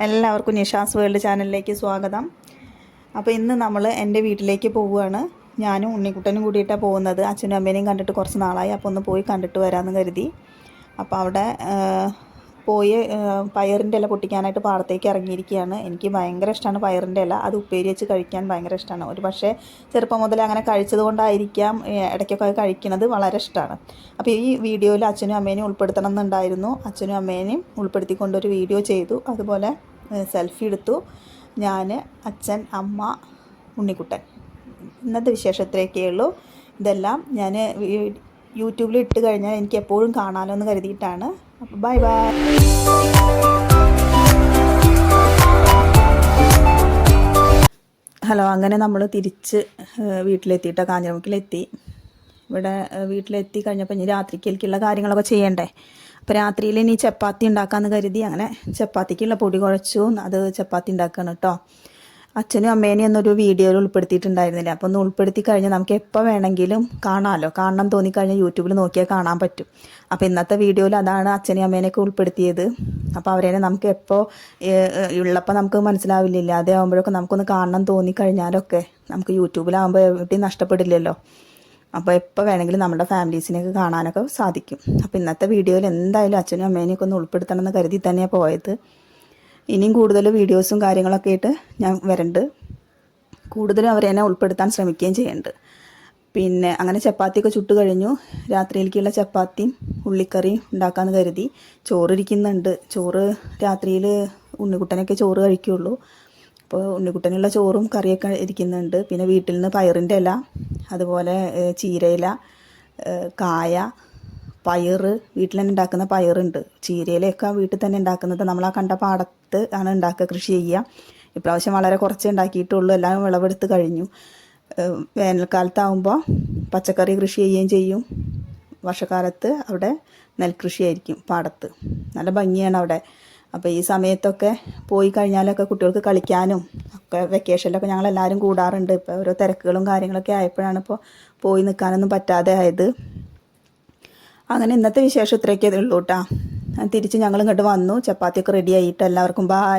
എല്ലാവർക്കും നിഷാസ് വേൾഡ് ചാനലിലേക്ക് സ്വാഗതം. അപ്പോൾ ഇന്ന് നമ്മൾ എൻ്റെ വീട്ടിലേക്ക് പോവുകയാണ്. ഞാനും ഉണ്ണിക്കുട്ടനും കൂടിയിട്ടാണ് പോകുന്നത്. അച്ഛനും അമ്മേനെയും കണ്ടിട്ട് കുറച്ച് നാളായി, അപ്പോൾ ഒന്ന് പോയി കണ്ടിട്ട് വരാമെന്ന് കരുതി. അപ്പോൾ അവിടെ പോയി പയറിൻ്റെ ഇല പൊട്ടിക്കാനായിട്ട് പാടത്തേക്ക് ഇറങ്ങിയിരിക്കുകയാണ്. എനിക്ക് ഭയങ്കര ഇഷ്ടമാണ് പയറിൻ്റെ ഇല. അത് ഉപ്പേരി വെച്ച് കഴിക്കാൻ ഭയങ്കര ഇഷ്ടമാണ്. ഒരു പക്ഷേ ചെറുപ്പം മുതലേ അങ്ങനെ കഴിച്ചത് കൊണ്ടായിരിക്കാം ഇടയ്ക്കൊക്കെ കഴിക്കുന്നത് വളരെ ഇഷ്ടമാണ്. അപ്പോൾ ഈ വീഡിയോയിൽ അച്ഛനും അമ്മേനെയും ഉൾപ്പെടുത്തണം എന്നുണ്ടായിരുന്നു. അച്ഛനും അമ്മേനെയും ഉൾപ്പെടുത്തിക്കൊണ്ടൊരു വീഡിയോ ചെയ്തു. അതുപോലെ സെൽഫി എടുത്തു. ഞാൻ, അച്ഛൻ, അമ്മ, ഉണ്ണിക്കുട്ടൻ. ഇന്നത്തെ വിശേഷത്തിലേക്കേ ഉള്ളൂ. ഇതെല്ലാം ഞാൻ യൂട്യൂബിൽ ഇട്ട് കഴിഞ്ഞാൽ എനിക്ക് എപ്പോഴും കാണാമല്ലോ എന്ന് കരുതിയിട്ടാണ്. അപ്പോൾ ബൈ ബൈ. ഹലോ, അങ്ങനെ നമ്മൾ തിരിച്ച് വീട്ടിലെത്തിയിട്ടോ, കാഞ്ഞിരമുക്കിലെത്തി. ഇവിടെ വീട്ടിലെത്തി കഴിഞ്ഞപ്പോൾ ഇനി രാത്രിക്കേക്കുള്ള കാര്യങ്ങളൊക്കെ ചെയ്യണ്ടേ. അപ്പോൾ രാത്രിയിൽ ഇനി ചപ്പാത്തി ഉണ്ടാക്കാമെന്ന് കരുതി അങ്ങനെ ചപ്പാത്തിക്കുള്ള പൊടി കുഴച്ചു. അത് ചപ്പാത്തി ഉണ്ടാക്കുകയാണ് കേട്ടോ. അച്ഛനും അമ്മേനെയും ഒന്നൊരു വീഡിയോയിൽ ഉൾപ്പെടുത്തിയിട്ടുണ്ടായിരുന്നില്ല. അപ്പോൾ ഒന്ന് ഉൾപ്പെടുത്തി കഴിഞ്ഞാൽ നമുക്ക് എപ്പോൾ വേണമെങ്കിലും കാണാമല്ലോ. കാണണം തോന്നിക്കഴിഞ്ഞാൽ യൂട്യൂബിൽ നോക്കിയാൽ കാണാൻ പറ്റും. അപ്പോൾ ഇന്നത്തെ വീഡിയോയിൽ അതാണ് അച്ഛനെയും അമ്മേനെയൊക്കെ ഉൾപ്പെടുത്തിയത്. അപ്പോൾ അവരെ നമുക്ക് എപ്പോൾ ഉള്ളപ്പോൾ നമുക്ക് മനസ്സിലാവില്ല. ഇല്ലാതെ ആകുമ്പോഴൊക്കെ നമുക്കൊന്ന് കാണണം തോന്നിക്കഴിഞ്ഞാലൊക്കെ നമുക്ക് യൂട്യൂബിലാകുമ്പോൾ എവിടെയും നഷ്ടപ്പെടില്ലല്ലോ. അപ്പോൾ എപ്പോൾ വേണമെങ്കിലും നമ്മുടെ ഫാമിലീസിനെയൊക്കെ കാണാനൊക്കെ സാധിക്കും. അപ്പോൾ ഇന്നത്തെ വീഡിയോയിൽ എന്തായാലും അച്ഛനും അമ്മേനെയൊക്കെ ഒന്ന് ഉൾപ്പെടുത്തണം എന്ന് കരുതി തന്നെയാണ് പോയത്. ഇനിയും കൂടുതൽ വീഡിയോസും കാര്യങ്ങളൊക്കെ ആയിട്ട് ഞാൻ വരുന്നുണ്ട്. കൂടുതലും അവരെ തന്നെ ഉൾപ്പെടുത്താൻ ശ്രമിക്കുകയും ചെയ്യുന്നുണ്ട്. പിന്നെ അങ്ങനെ ചപ്പാത്തിയൊക്കെ ചുട്ട് കഴിഞ്ഞു. രാത്രിയിലേക്കുള്ള ചപ്പാത്തിയും ഉള്ളിക്കറിയും ഉണ്ടാക്കാമെന്ന് കരുതി. ചോറ് ഇരിക്കുന്നുണ്ട്. ചോറ് രാത്രിയിൽ ഉണ്ണിക്കുട്ടനൊക്കെ ചോറ് കഴിക്കുകയുള്ളൂ. അപ്പോൾ ഉണ്ണിക്കുട്ടനുള്ള ചോറും കറിയൊക്കെ ഇരിക്കുന്നുണ്ട്. പിന്നെ വീട്ടിൽ നിന്ന് പയറിൻ്റെ ഇല, അതുപോലെ ചീരയില, കായ, പയറ്, വീട്ടിൽ തന്നെ ഉണ്ടാക്കുന്ന പയറുണ്ട്. ചീരയിലൊക്കെ വീട്ടിൽ തന്നെ ഉണ്ടാക്കുന്നത്. നമ്മൾ ആ കണ്ട പാടത്ത് ആണ് ഉണ്ടാക്കുക, കൃഷി ചെയ്യുക. ഇപ്രാവശ്യം വളരെ കുറച്ചേ ഉണ്ടാക്കിയിട്ടുള്ളൂ. എല്ലാം വിളവെടുത്ത് കഴിഞ്ഞു. വേനൽക്കാലത്താവുമ്പോൾ പച്ചക്കറി കൃഷി ചെയ്യുകയും ചെയ്യും. വർഷക്കാലത്ത് അവിടെ നെൽകൃഷിയായിരിക്കും പാടത്ത്. നല്ല ഭംഗിയാണ് അവിടെ. അപ്പോൾ ഈ സമയത്തൊക്കെ പോയി കഴിഞ്ഞാലൊക്കെ കുട്ടികൾക്ക് കളിക്കാനും ഒക്കെ വെക്കേഷനിലൊക്കെ ഞങ്ങളെല്ലാവരും കൂടാറുണ്ട്. ഇപ്പോൾ ഓരോ തിരക്കുകളും കാര്യങ്ങളൊക്കെ ആയപ്പോഴാണ് ഇപ്പോൾ പോയി നിൽക്കാനൊന്നും പറ്റാതെ ആയത്. അങ്ങനെ ഇന്നത്തെ വിശേഷം ഇത്രയൊക്കെ ഉള്ളൂ കേട്ടോ. തിരിച്ച് ഞങ്ങൾ ഇങ്ങോട്ട് വന്നു. ചപ്പാത്തിയൊക്കെ റെഡി ആയിട്ട് എല്ലാവർക്കും ബായ്.